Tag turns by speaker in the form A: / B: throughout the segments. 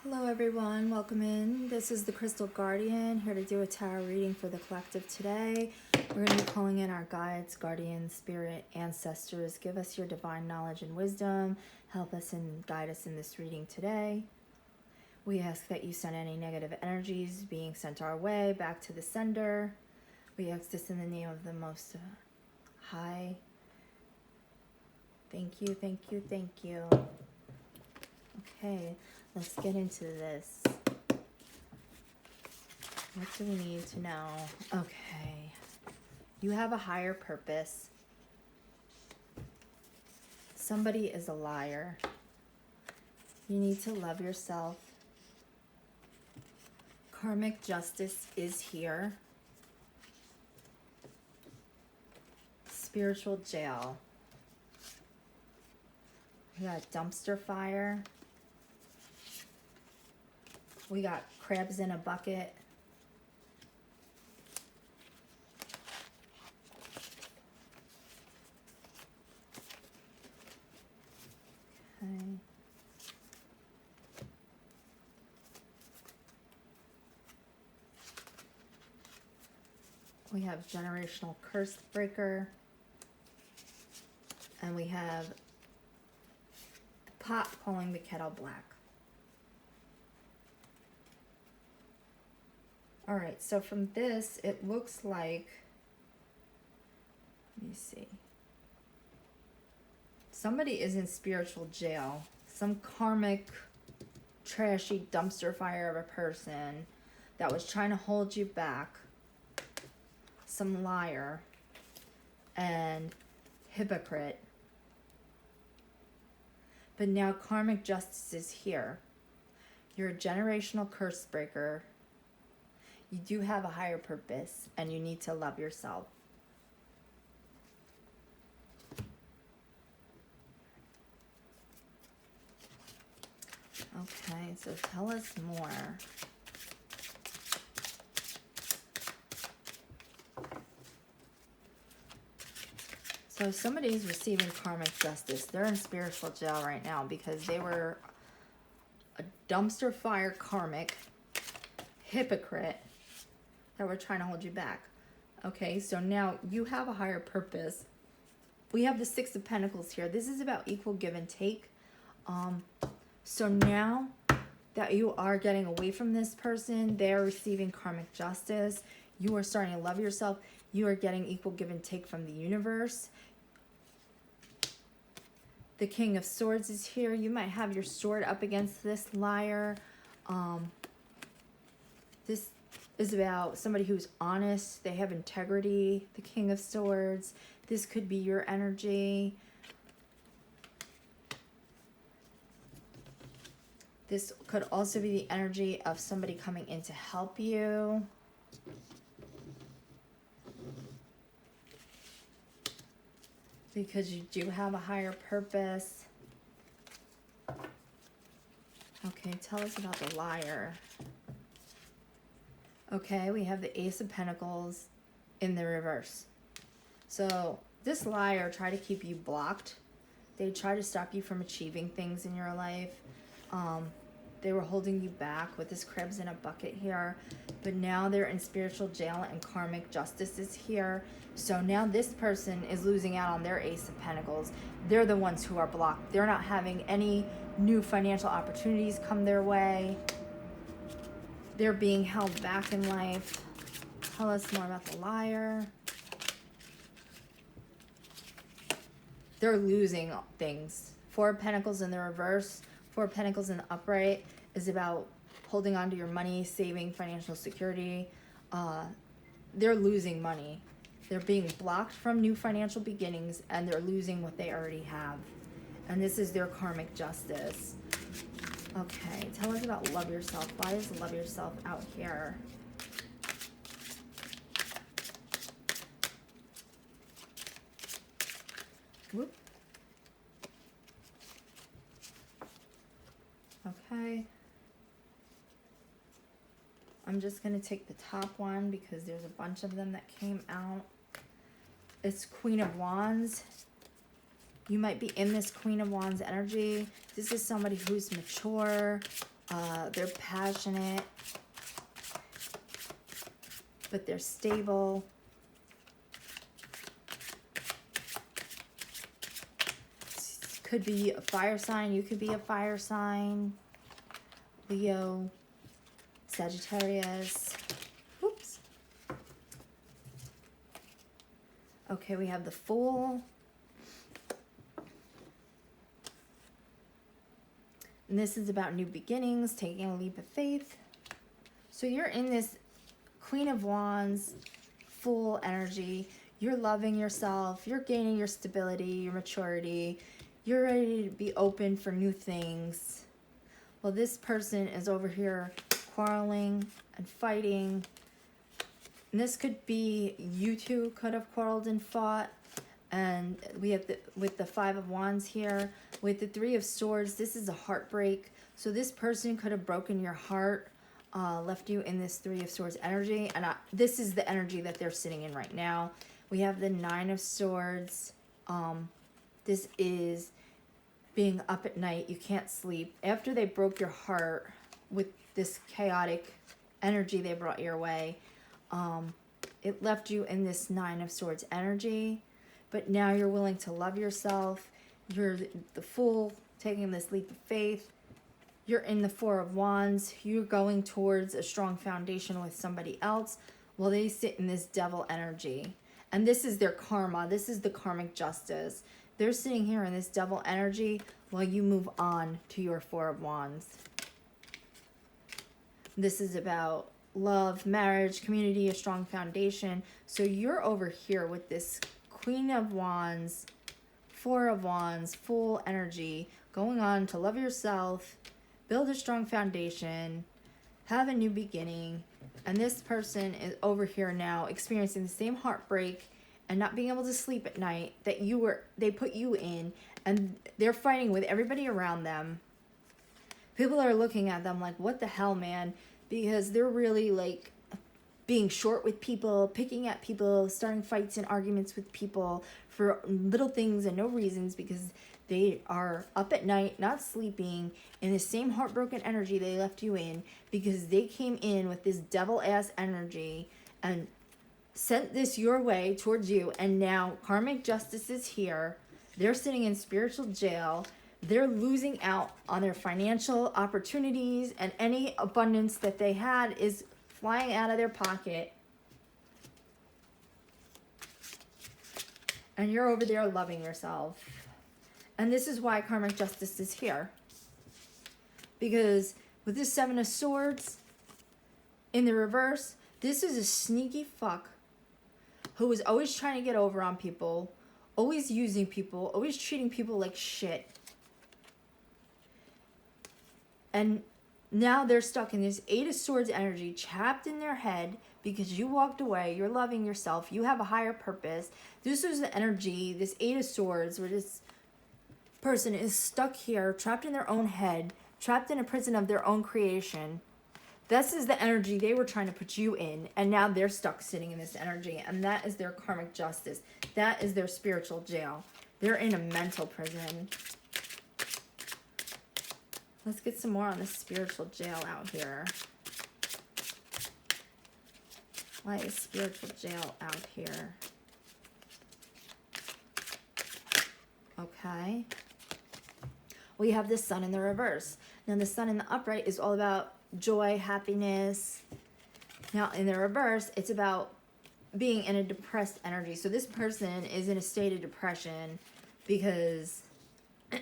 A: Hello everyone, welcome in. This is the Crystal Guardian, here to do a tarot reading for the collective today. We're going to be calling in our guides, guardians, spirit, ancestors. Give us your divine knowledge and wisdom. Help us and guide us in this reading today. We ask that you send any negative energies being sent our way back to the sender. We ask this in the name of the Most High. Thank you, thank you, thank you. Okay. Let's get into this. What do we need to know? Okay. You have a higher purpose. Somebody is a liar. You need to love yourself. Karmic justice is here. Spiritual jail. We got dumpster fire. We got crabs in a bucket. Okay. We have generational curse breaker. And we have the pot calling the kettle black. All right, so from this, it looks like, let me see. Somebody is in spiritual jail. Some karmic, trashy dumpster fire of a person that was trying to hold you back. Some liar and hypocrite. But now karmic justice is here. You're a generational curse breaker. You do have a higher purpose, and you need to love yourself. Okay, so tell us more. So somebody is receiving karmic justice. They're in spiritual jail right now because they were a dumpster fire karmic hypocrite that were trying to hold you back. Okay, so now you have a higher purpose. We have the Six of Pentacles here. This is about equal give and take. So now that you are getting away from this person, they're receiving karmic justice. You are starting to love yourself. You are getting equal give and take from the universe. The King of Swords is here. You might have your sword up against this liar. This is about somebody who's honest. They have integrity. The King of Swords. This could be your energy. This could also be the energy of somebody coming in to help you. Because you do have a higher purpose. Okay, tell us about the liar. Okay, we have the Ace of Pentacles in the reverse. So this liar tried to keep you blocked. They tried to stop you from achieving things in your life. They were holding you back with this crabs in a bucket here. But now they're in spiritual jail and karmic justice is here. So now this person is losing out on their Ace of Pentacles. They're the ones who are blocked. They're not having any new financial opportunities come their way. They're being held back in life. Tell us more about the liar. They're losing things. Four of Pentacles in the reverse. Four of Pentacles in the upright is about holding on to your money, saving financial security. They're losing money. They're being blocked from new financial beginnings, and they're losing what they already have. And this is their karmic justice. Okay, tell us about love yourself. Why is love yourself out here? Whoop. Okay. I'm just going to take the top one because there's a bunch of them that came out. It's Queen of Wands. You might be in this Queen of Wands energy. This is somebody who's mature. They're passionate, but they're stable. Could be a fire sign. You could be a fire sign. Leo, Sagittarius. Oops. Okay, we have the Fool. And this is about new beginnings, taking a leap of faith. So you're in this Queen of Wands, Fool energy. You're loving yourself. You're gaining your stability, your maturity. You're ready to be open for new things. Well, this person is over here quarreling and fighting. And this could be you two could have quarreled and fought. And we have with the Five of Wands here. With the Three of Swords, this is a heartbreak. So this person could have broken your heart, left you in this Three of Swords energy. And this is the energy that they're sitting in right now. We have the Nine of Swords. This is being up at night. You can't sleep. After they broke your heart with this chaotic energy they brought your way, it left you in this Nine of Swords energy. But now you're willing to love yourself. You're the Fool, taking this leap of faith. You're in the Four of Wands. You're going towards a strong foundation with somebody else. Well, they sit in this Devil energy. And this is their karma. This is the karmic justice. They're sitting here in this Devil energy while you move on to your Four of Wands. This is about love, marriage, community, a strong foundation. So you're over here with this Queen of Wands, Four of Wands, Fool energy, going on to love yourself, build a strong foundation, have a new beginning. And this person is over here now experiencing the same heartbreak and not being able to sleep at night that they put you in, and they're fighting with everybody around them. People are looking at them like, what the hell, man? Because they're really like being short with people, picking at people, starting fights and arguments with people for little things and no reasons, because they are up at night, not sleeping, in the same heartbroken energy they left you in, because they came in with this devil-ass energy and sent this your way towards you. And now karmic justice is here. They're sitting in spiritual jail. They're losing out on their financial opportunities, and any abundance that they had is flying out of their pocket. And you're over there loving yourself. And this is why karmic justice is here. Because with this Seven of Swords in the reverse, this is a sneaky fuck who is always trying to get over on people, always using people, always treating people like shit. And now they're stuck in this Eight of Swords energy, trapped in their head because you walked away. You're loving yourself. You have a higher purpose. This is the energy, this Eight of Swords, where this person is stuck here, trapped in their own head, trapped in a prison of their own creation. This is the energy they were trying to put you in, and now they're stuck sitting in this energy, and that is their karmic justice. That is their spiritual jail. They're in a mental prison. Let's get some more on the spiritual jail out here. Why is spiritual jail out here? Okay. We have the Sun in the reverse. Now the Sun in the upright is all about joy, happiness. Now in the reverse, it's about being in a depressed energy. So this person is in a state of depression because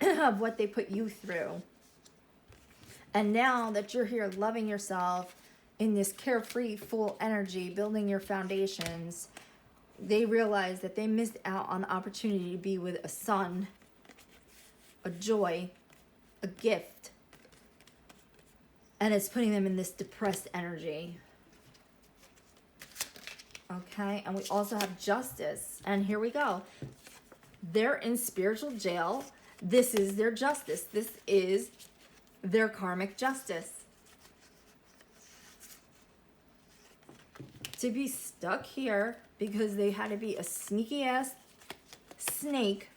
A: of what they put you through. And now that you're here loving yourself in this carefree, full energy, building your foundations, they realize that they missed out on the opportunity to be with a sun, a joy, a gift. And it's putting them in this depressed energy. Okay, and we also have justice. And here we go. They're in spiritual jail. This is their justice. This is their karmic justice. To be stuck here because they had to be a sneaky ass snake.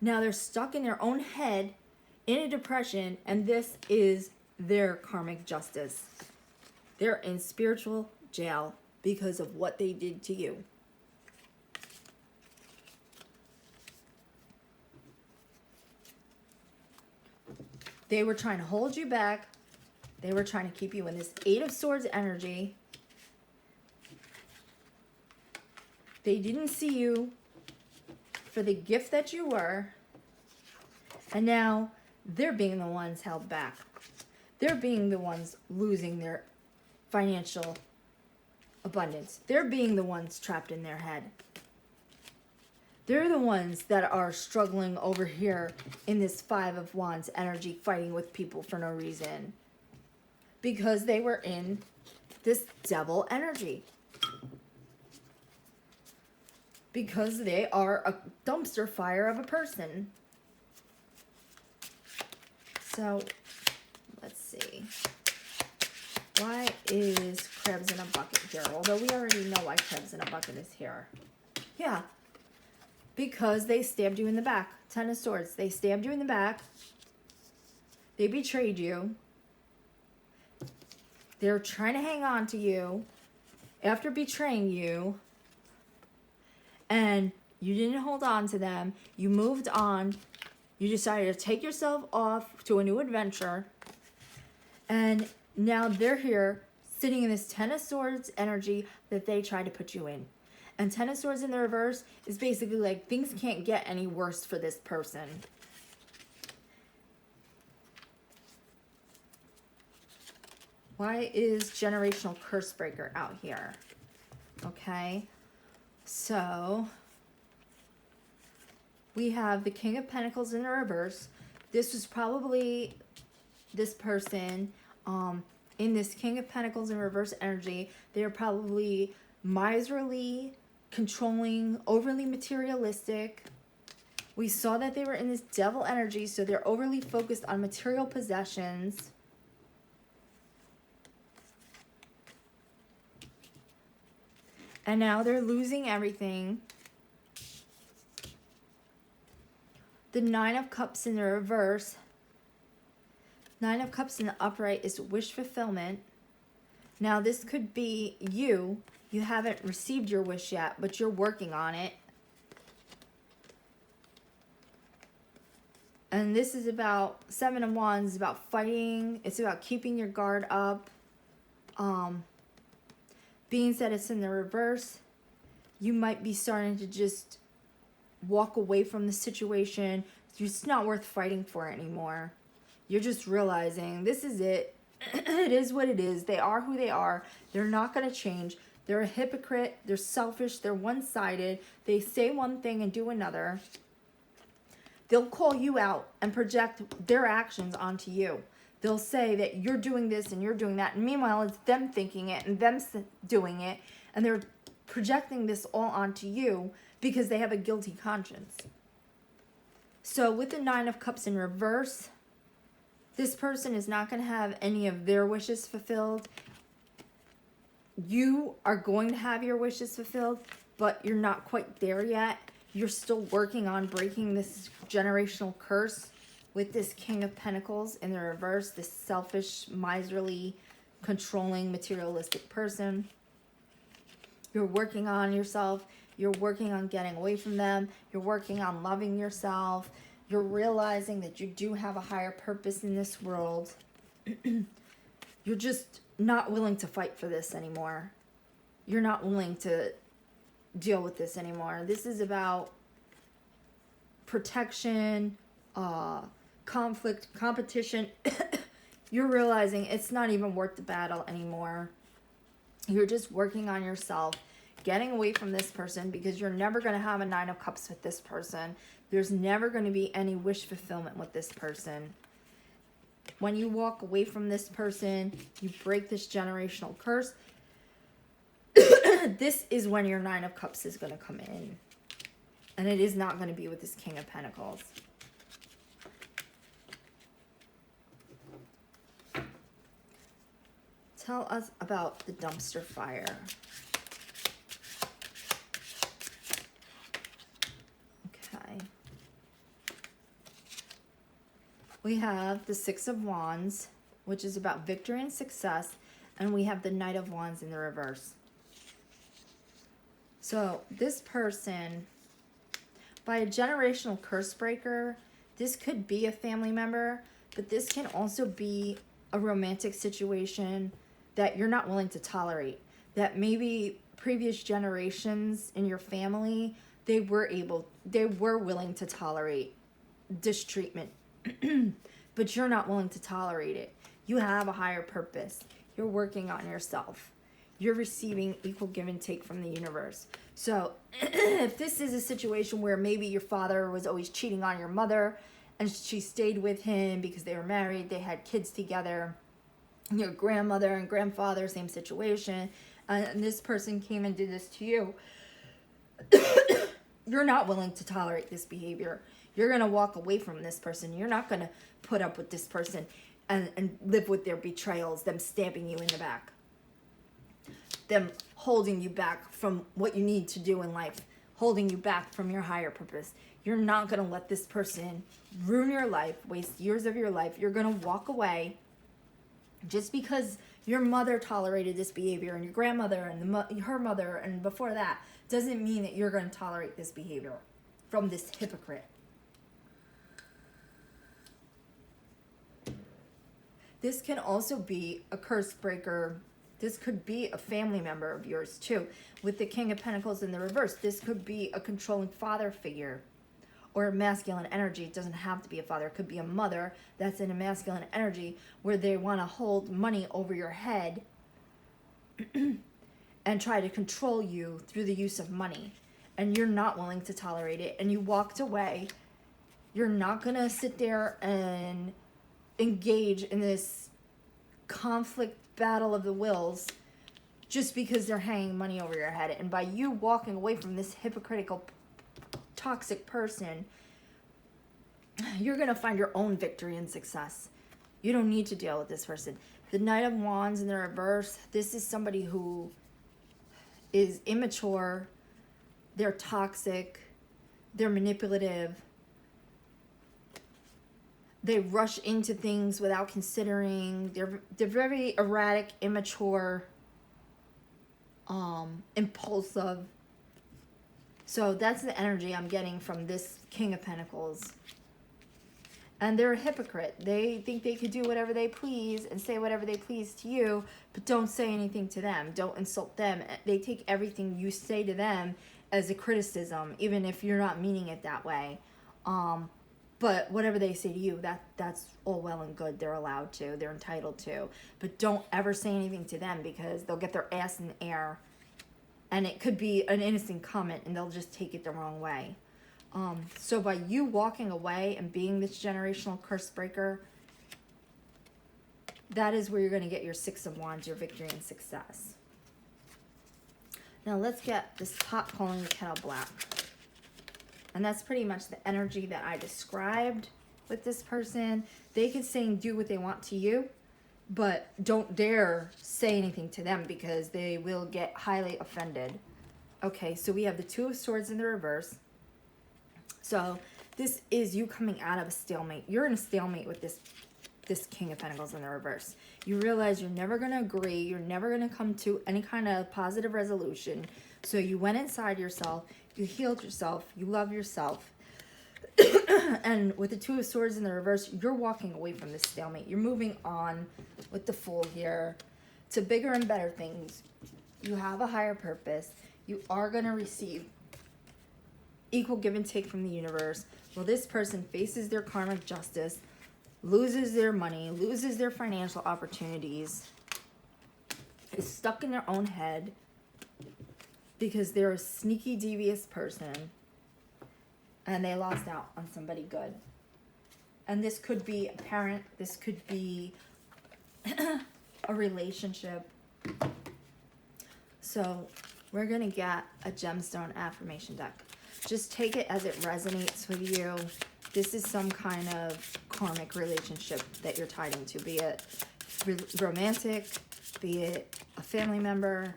A: Now they're stuck in their own head, in a depression, and this is their karmic justice. They're in spiritual jail because of what they did to you. They were trying to hold you back. They were trying to keep you in this Eight of Swords energy. They didn't see you for the gift that you were. And now they're being the ones held back. They're being the ones losing their financial abundance. They're being the ones trapped in their head. They're the ones that are struggling over here in this Five of Wands energy, fighting with people for no reason. Because they were in this devil energy. Because they are a dumpster fire of a person. So, let's see. Why is crabs in a bucket here? Although we already know why crabs in a bucket is here. Yeah. Because they stabbed you in the back. Ten of Swords. They stabbed you in the back. They betrayed you. They're trying to hang on to you after betraying you. And you didn't hold on to them. You moved on. You decided to take yourself off to a new adventure. And now they're here sitting in this Ten of Swords energy that they tried to put you in. And Ten of Swords in the reverse is basically like things can't get any worse for this person. Why is generational curse breaker out here? Okay. So we have the King of Pentacles in the reverse. This was probably this person in this King of Pentacles in reverse energy. They're probably miserly, controlling, overly materialistic. We saw that they were in this devil energy, so they're overly focused on material possessions. And now they're losing everything. The Nine of Cups in the reverse. Nine of Cups in the upright is wish fulfillment. Now this could be you. You haven't received your wish yet, but you're working on it. And this is about Seven of Wands, is about fighting. It's about keeping your guard up. Being that it's in the reverse, you might be starting to just walk away from the situation. It's not worth fighting for anymore. You're just realizing this is it. It is what it is. They are who they are. They're not going to change. They're a hypocrite. They're selfish. They're one-sided. They say one thing and do another. They'll call you out and project their actions onto you. They'll say that you're doing this and you're doing that. And meanwhile, it's them thinking it and them doing it. And they're projecting this all onto you because they have a guilty conscience. So with the Nine of Cups in reverse, this person is not going to have any of their wishes fulfilled. You are going to have your wishes fulfilled, but you're not quite there yet. You're still working on breaking this generational curse with this King of Pentacles in the reverse, this selfish, miserly, controlling, materialistic person. You're working on yourself. You're working on getting away from them. You're working on loving yourself. You're realizing that you do have a higher purpose in this world. You're just not willing to fight for this anymore. You're not willing to deal with this anymore. This is about protection, conflict, competition. You're realizing it's not even worth the battle anymore. You're just working on yourself, getting away from this person because you're never going to have a Nine of Cups with this person. There's never going to be any wish fulfillment with this person. When you walk away from this person, you break this generational curse. This is when your Nine of Cups is going to come in. And it is not going to be with this King of Pentacles. Tell us about the dumpster fire. Okay. We have the Six of Wands, which is about victory and success. And we have the Knight of Wands in the reverse. So this person, by a generational curse breaker, this could be a family member, but this can also be a romantic situation that you're not willing to tolerate. That maybe previous generations in your family, they were willing to tolerate this treatment, but you're not willing to tolerate it. You have a higher purpose. You're working on yourself. You're receiving equal give and take from the universe. So if this is a situation where maybe your father was always cheating on your mother and she stayed with him because they were married, they had kids together, your grandmother and grandfather, same situation, and this person came and did this to you, you're not willing to tolerate this behavior. You're going to walk away from this person. You're not going to put up with this person and live with their betrayals, them stabbing you in the back, them holding you back from what you need to do in life, holding you back from your higher purpose. You're not going to let this person ruin your life, waste years of your life. You're going to walk away. Just because your mother tolerated this behavior and your grandmother and her mother and before that doesn't mean that you're going to tolerate this behavior from this hypocrite. This can also be a curse breaker. This could be a family member of yours too. With the King of Pentacles in the reverse, this could be a controlling father figure or a masculine energy. It doesn't have to be a father. It could be a mother that's in a masculine energy where they want to hold money over your head and try to control you through the use of money. And you're not willing to tolerate it. And you walked away. You're not going to sit there and engage in this conflict battle of the wills just because they're hanging money over your head. And by you walking away from this hypocritical, toxic person, you're going to find your own victory and success. You don't need to deal with this person. The Knight of Wands in the reverse, this is somebody who is immature, they're toxic, they're manipulative, they rush into things without considering, they're very erratic, immature, impulsive. So that's the energy I'm getting from this King of Pentacles. And they're a hypocrite. They think they could do whatever they please and say whatever they please to you, but don't say anything to them. Don't insult them. They take everything you say to them as a criticism, even if you're not meaning it that way. But whatever they say to you, that's all well and good. They're allowed to. They're entitled to. But don't ever say anything to them because they'll get their ass in the air. And it could be an innocent comment and they'll just take it the wrong way. So by you walking away and being this generational curse breaker, that is where you're going to get your Six of Wands, your victory and success. Now let's get this pot calling the kettle black. And that's pretty much the energy that I described with this person. They can say and do what they want to you, but don't dare say anything to them because they will get highly offended. Okay, so we have the Two of Swords in the reverse. So this is you coming out of a stalemate. You're in a stalemate with this King of Pentacles in the reverse. You realize you're never going to agree. You're never going to come to any kind of positive resolution. So you went inside yourself. You healed yourself. You love yourself. And with the Two of Swords in the reverse, you're walking away from this stalemate. You're moving on with the Fool here to bigger and better things. You have a higher purpose. You are going to receive equal give and take from the universe. Well, this person faces their karmic justice, loses their money, loses their financial opportunities, is stuck in their own head because they're a sneaky, devious person and they lost out on somebody good. And this could be a parent, this could be a relationship. So we're going to get a gemstone affirmation deck. Just take it as it resonates with you. This is some kind of karmic relationship that you're tied into, be it romantic, be it a family member.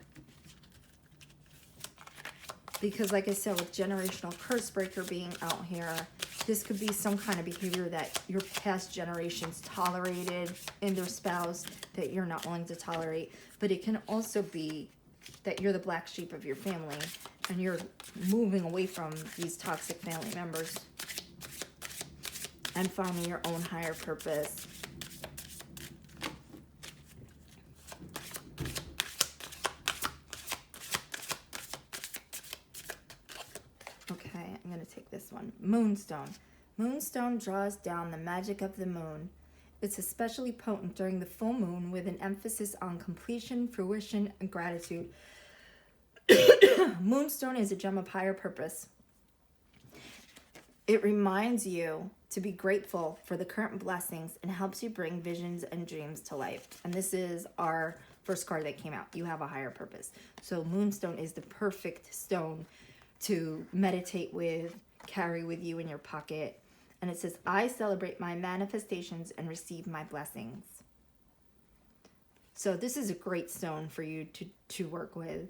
A: Because like I said, with generational curse breaker being out here, This could be some kind of behavior that your past generations tolerated in their spouse that you're not willing to tolerate. But it can also be that you're the black sheep of your family and you're moving away from these toxic family members and finding your own higher purpose. Okay, I'm going to take this one. Moonstone. Moonstone draws down the magic of the moon. It's especially potent during the full moon with an emphasis on completion, fruition, and gratitude. Moonstone is a gem of higher purpose. It reminds you to be grateful for the current blessings and helps you bring visions and dreams to life. And this is our first card that came out. You have a higher purpose. So Moonstone is the perfect stone to meditate with, carry with you in your pocket. And it says, I celebrate my manifestations and receive my blessings. So this is a great stone for you to work with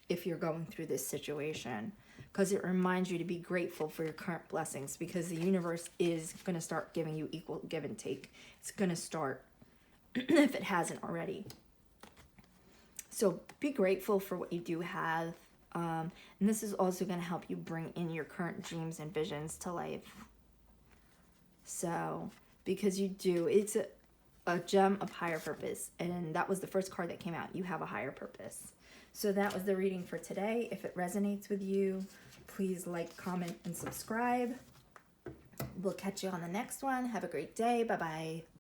A: if you're going through this situation, because it reminds you to be grateful for your current blessings, because the universe is going to start giving you equal give and take. It's going to start if it hasn't already. So be grateful for what you do have. And this is also going to help you bring in your current dreams and visions to life. So, because you do, it's a gem of higher purpose. And that was the first card that came out. You have a higher purpose. So that was the reading for today. If it resonates with you, please like, comment, and subscribe. We'll catch you on the next one. Have a great day. Bye-bye.